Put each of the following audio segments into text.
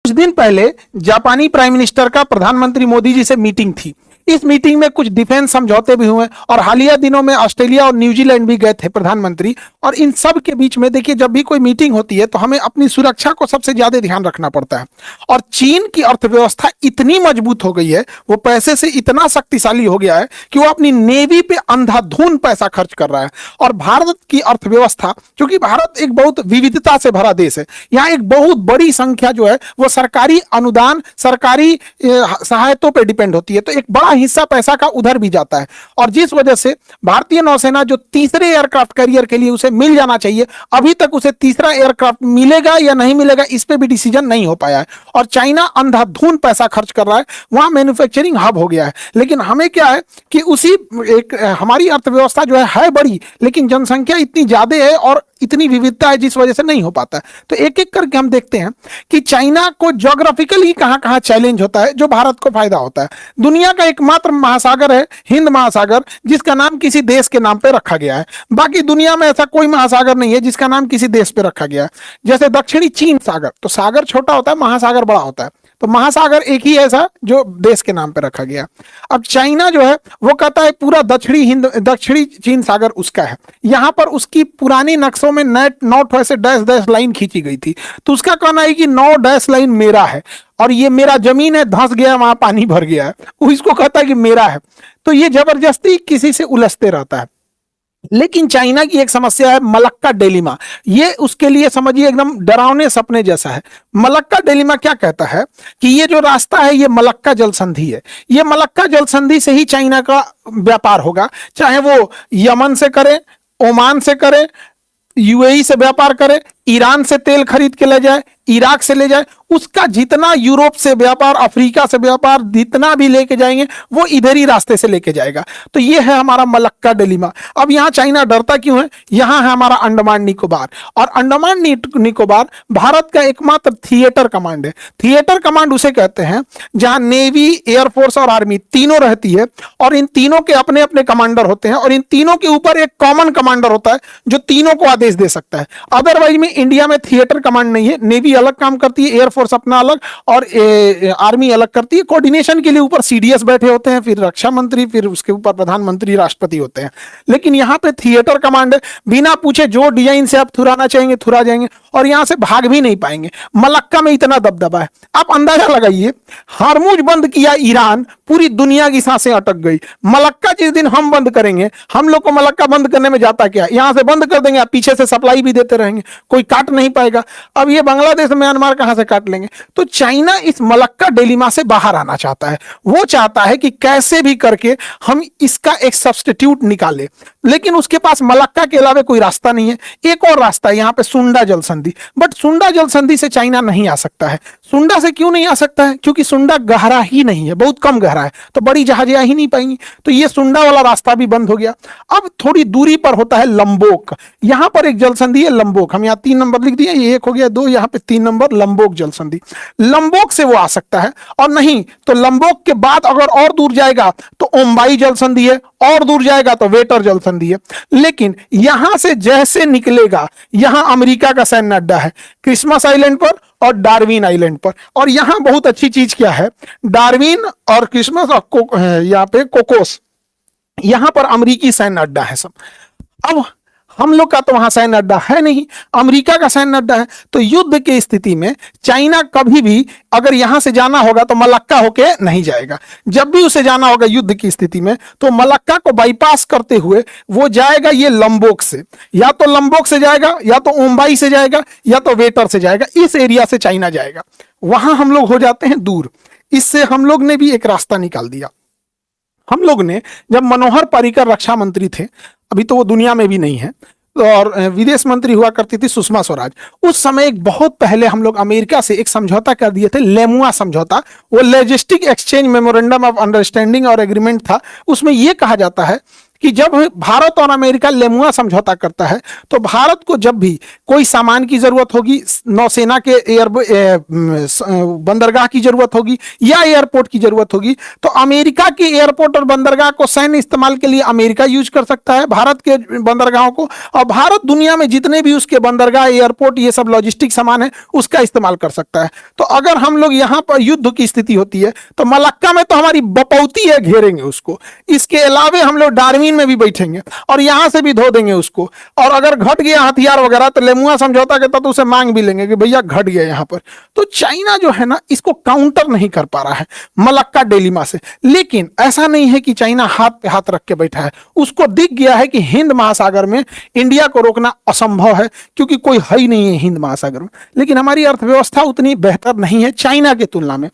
कुछ दिन पहले जापानी प्राइम मिनिस्टर का प्रधानमंत्री मोदी जी से मीटिंग थी। इस मीटिंग में कुछ डिफेंस समझौते भी हुए और हालिया दिनों में ऑस्ट्रेलिया और न्यूजीलैंड भी गए थे प्रधानमंत्री। और इन सब के बीच में देखिए, जब भी कोई मीटिंग होती है तो हमें अपनी सुरक्षा को सबसे ज्यादा ध्यान रखना पड़ता है। और चीन की अर्थव्यवस्था इतनी मजबूत हो गई है, वो पैसे से इतना शक्तिशाली हो गया है कि वो अपनी नेवी पे अंधाधुंध पैसा खर्च कर रहा है। और भारत की अर्थव्यवस्था, क्योंकि भारत एक बहुत विविधता से भरा देश है, यहाँ एक बहुत बड़ी संख्या जो है वो सरकारी अनुदान, सरकारी सहायतों पर डिपेंड होती है, तो एक बड़ा हिस्सा पैसा का उधर भी जाता है। और जिस वजह से भारतीय नौसेना जो तीसरे एयरक्राफ्ट कैरियर के लिए उसे मिल जाना चाहिए, अभी तक उसे तीसरा एयरक्राफ्ट मिलेगा या नहीं मिलेगा इस पे भी डिसीजन नहीं हो पाया है। और चाइना अंधाधुंध पैसा खर्च कर रहा है, वहां मैन्युफैक्चरिंग हब हो गया है। लेकिन हमें क्या है कि उसी एक हमारी अर्थव्यवस्था जो है बड़ी, लेकिन जनसंख्या इतनी ज्यादा है और इतनी विविधता है, जिस वजह से नहीं हो पाता है। तो एक एक करके हम देखते हैं कि चाइना को ज्योग्राफिकली कहां कहां चैलेंज होता है जो भारत को फायदा होता है। दुनिया का एकमात्र महासागर है हिंद महासागर, जिसका नाम किसी देश के नाम पे रखा गया है। बाकी दुनिया में ऐसा कोई महासागर नहीं है जिसका नाम किसी देश पे रखा गया है। जैसे दक्षिणी चीन सागर, तो सागर छोटा होता है, महासागर बड़ा होता है, तो महासागर एक ही ऐसा जो देश के नाम पे रखा गया। अब चाइना जो है वो कहता है पूरा दक्षिणी चीन सागर उसका है। यहां पर उसकी पुरानी नक्शों में 9 ऐसे डैश डैश लाइन खींची गई थी, तो उसका कहना है कि 9 डैश लाइन मेरा है और ये मेरा जमीन है, धंस गया वहां पानी भर गया है, वो इसको कहता है कि मेरा है। तो ये जबरदस्ती किसी से उलझते रहता है। लेकिन चाइना की एक समस्या है मलक्का डेलिमा, ये उसके लिए समझिए एकदम डरावने सपने जैसा है। मलक्का डेलिमा क्या कहता है कि ये जो रास्ता है ये मलक्का जल संधि है, ये मलक्का जल संधि से ही चाइना का व्यापार होगा, चाहे वो यमन से करे, ओमान से करे, यूएई से व्यापार करे, ईरान से तेल खरीद के ले जाए, इराक से ले जाए, उसका जितना यूरोप से व्यापार, अफ्रीका से व्यापार, जितना भी लेके जाएंगे वो इधर ही रास्ते से लेके जाएगा। तो ये है हमारा मलक्का डिलेमा। अब यहाँ चाइना डरता क्यों है? यहाँ है हमारा अंडमान निकोबार, और अंडमान निकोबार भारत का एकमात्र थिएटर कमांड है। थिएटर कमांड उसे कहते हैं जहां नेवी, एयरफोर्स और आर्मी तीनों रहती है, और इन तीनों के अपने अपने कमांडर होते हैं, और इन तीनों के ऊपर एक कॉमन कमांडर होता है जो तीनों को आदेश दे सकता है। अदरवाइज में इंडिया में थिएटर कमांड नहीं है, नेवी अलग काम करती है, एयरफोर्स अपना अलग, और आर्मी अलग करती है। कोऑर्डिनेशन के लिए ऊपर सीडीएस बैठे होते हैं, फिर रक्षा मंत्री, फिर उसके ऊपर प्रधानमंत्री, राष्ट्रपति होते हैं। लेकिन यहाँ पे थिएटर कमांड है, बिना पूछे जो डिजाइन से आप थुराना चाहेंगे थुरा जाएंगे, और यहां से भाग भी नहीं पाएंगे। मलक्का में इतना दबदबा है, आप अंदाजा लगाइए, हार्मुज बंद किया ईरान, पूरी दुनिया की सांसें अटक गई। मलक्का जिस दिन हम बंद करेंगे, हम लोग को मलक्का बंद करने में जाता क्या, यहां से बंद कर देंगे, आप पीछे से सप्लाई भी देते रहेंगे, कोई काट नहीं पाएगा। अब ये बांग्लादेश, म्यांमार कहां से काट लेंगे? तो चाइना इस मलक्का डिलेमा से बाहर आना चाहता है। वो चाहता है कि कैसे भी करके हम इसका एक सब्स्टिट्यूट निकाले, लेकिन उसके पास मलक्का के अलावा कोई रास्ता नहीं है। एक और रास्ता है यहाँ पे, सुंडा जल संधि, बट सुंडा जल संधि से चाइना नहीं आ सकता है। सुंडा से क्यों नहीं आ सकता है? क्योंकि सुंडा गहरा ही नहीं है, बहुत कम गहरा है, तो बड़ी जहाजें आ ही नहीं पाएंगी। तो ये सुंडा वाला रास्ता भी बंद हो गया। अब थोड़ी दूरी पर होता है लंबोक, यहां पर एक जल संधि है लंबोक, हम यहाँ 3 नंबर लिख दिए, ये 1 हो गया, 2, यहाँ पे 3 नंबर, लंबोक जल संधि। लंबोक से वो आ सकता है, और नहीं तो लंबोक के बाद अगर और दूर जाएगा तो ओम्बाई जल संधि है, और दूर जाएगा तो वेटर जल संधि है। लेकिन यहां से जैसे निकलेगा, यहां अमेरिका का सैन्य अड्डा है, क्रिसमस आइलैंड पर और डार्विन आइलैंड पर। और यहां बहुत अच्छी चीज क्या है, डार्विन और क्रिसमस और यहाँ पे कोकोस, यहां पर अमेरिकी सैन्य अड्डा है सब। अब हम लोग का तो वहां सैन्य अड्डा है नहीं, अमेरिका का सैन्य अड्डा है। तो युद्ध की स्थिति में चाइना कभी भी अगर यहां से जाना होगा तो मलक्का होके नहीं जाएगा। जब भी उसे जाना होगा युद्ध की स्थिति में, तो मलक्का को बाईपास करते हुए वो जाएगा ये लंबोक से, या तो लंबोक से जाएगा, या तो ओम्बाई से जाएगा, या तो वेटर से जाएगा। इस एरिया से चाइना जाएगा, वहां हम लोग हो जाते हैं दूर। इससे हम लोग ने भी एक रास्ता निकाल दिया। हम लोग ने, जब मनोहर पर्रिकर रक्षा मंत्री थे, अभी तो वो दुनिया में भी नहीं है, और विदेश मंत्री हुआ करती थी सुषमा स्वराज, उस समय एक बहुत पहले हम लोग अमेरिका से एक समझौता कर दिए थे, लेमुआ समझौता। वो logistic exchange memorandum of understanding और एग्रीमेंट था। उसमें यह कहा जाता है कि जब भारत और अमेरिका लेमुआ समझौता करता है तो भारत को जब भी कोई सामान की जरूरत होगी, नौसेना के बंदरगाह की जरूरत होगी या एयरपोर्ट की जरूरत होगी, तो अमेरिका के एयरपोर्ट और बंदरगाह को सैन्य इस्तेमाल के लिए अमेरिका यूज कर सकता है भारत के बंदरगाहों को, और भारत दुनिया में जितने भी उसके बंदरगाह, एयरपोर्ट, ये सब लॉजिस्टिक सामान है उसका इस्तेमाल कर सकता है। तो अगर हम लोग यहां पर युद्ध की स्थिति होती है तो मलक्का में तो हमारी बपौती है, घेरेंगे उसको। इसके अलावे हम लोग डार्विन में भी बैठेंगे और यहां से भी धो देंगे उसको। और अगर घट गया हथियार वगैरह तो लेमुआ समझौता के तहत उसे मांग भी लेंगे कि भैया घट गया यहां पर। तो चाइना जो है ना, इसको काउंटर नहीं कर पा रहा है मलक्का डिलेमा से। लेकिन ऐसा नहीं है कि चाइना हाथ पे हाथ रख के बैठा है, उसको दिख गया है कि हिंद महासागर में इंडिया को रोकना असंभव है, क्योंकि कोई है ही नहीं है हिंद महासागर में। लेकिन हमारी अर्थव्यवस्था उतनी बेहतर नहीं है चाइना के तुलना में।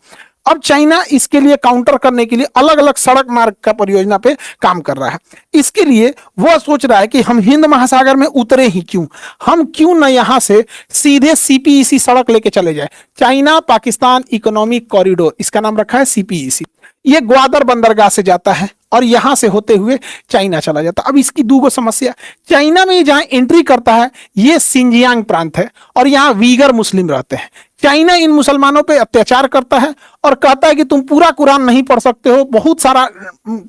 अब चाइना इसके लिए काउंटर करने के लिए अलग अलग सड़क मार्ग का परियोजना पे काम कर रहा है। इसके लिए वह सोच रहा है कि हम हिंद महासागर में उतरे ही क्यों, हम क्यों न यहां से सीधे सीपीईसी सड़क लेके चले जाए। चाइना पाकिस्तान इकोनॉमिक कॉरिडोर, इसका नाम रखा है सीपीईसी। ये ग्वादर बंदरगाह से जाता है और यहां से होते हुए चाइना चला जाता है। अब इसकी दो समस्या, चाइना में जहां एंट्री करता है ये सिंजियांग प्रांत है और यहां वीगर मुस्लिम रहते हैं। चाइना इन मुसलमानों पे अत्याचार करता है और कहता है कि तुम पूरा कुरान नहीं पढ़ सकते हो, बहुत सारा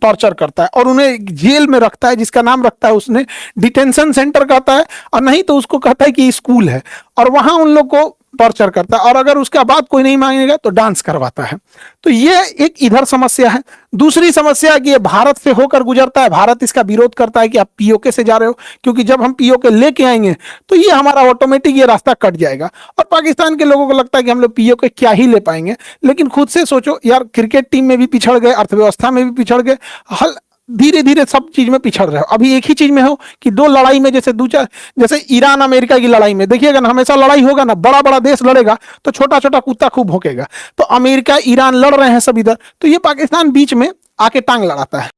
टॉर्चर करता है और उन्हें जेल में रखता है, जिसका नाम रखता है उसने डिटेंशन सेंटर कहता है, और नहीं तो उसको कहता है कि स्कूल है, और वहां उन लोग को टॉर्चर करता है। और अगर उसका बात कोई नहीं मांगेगा तो डांस करवाता है। तो ये एक इधर समस्या है। दूसरी समस्या कि ये भारत से होकर गुजरता है, भारत इसका विरोध करता है कि आप पीओके से जा रहे हो, क्योंकि जब हम पीओके लेके आएंगे तो ये हमारा ऑटोमेटिक ये रास्ता कट जाएगा। और पाकिस्तान के लोगों को लगता है कि हम लोग पीओके क्या ही ले पाएंगे। लेकिन खुद से सोचो यार, क्रिकेट टीम में भी पिछड़ गए, अर्थव्यवस्था में भी पिछड़ गए, हल धीरे धीरे सब चीज में पिछड़ रहे हो। अभी एक ही चीज में हो कि दो लड़ाई में, जैसे ईरान अमेरिका की लड़ाई में देखिएगा ना, हमेशा लड़ाई होगा ना, बड़ा बड़ा देश लड़ेगा तो छोटा छोटा कुत्ता खूब भौंकेगा। तो अमेरिका ईरान लड़ रहे हैं सब इधर, तो ये पाकिस्तान बीच में आके टांग लड़ाता है।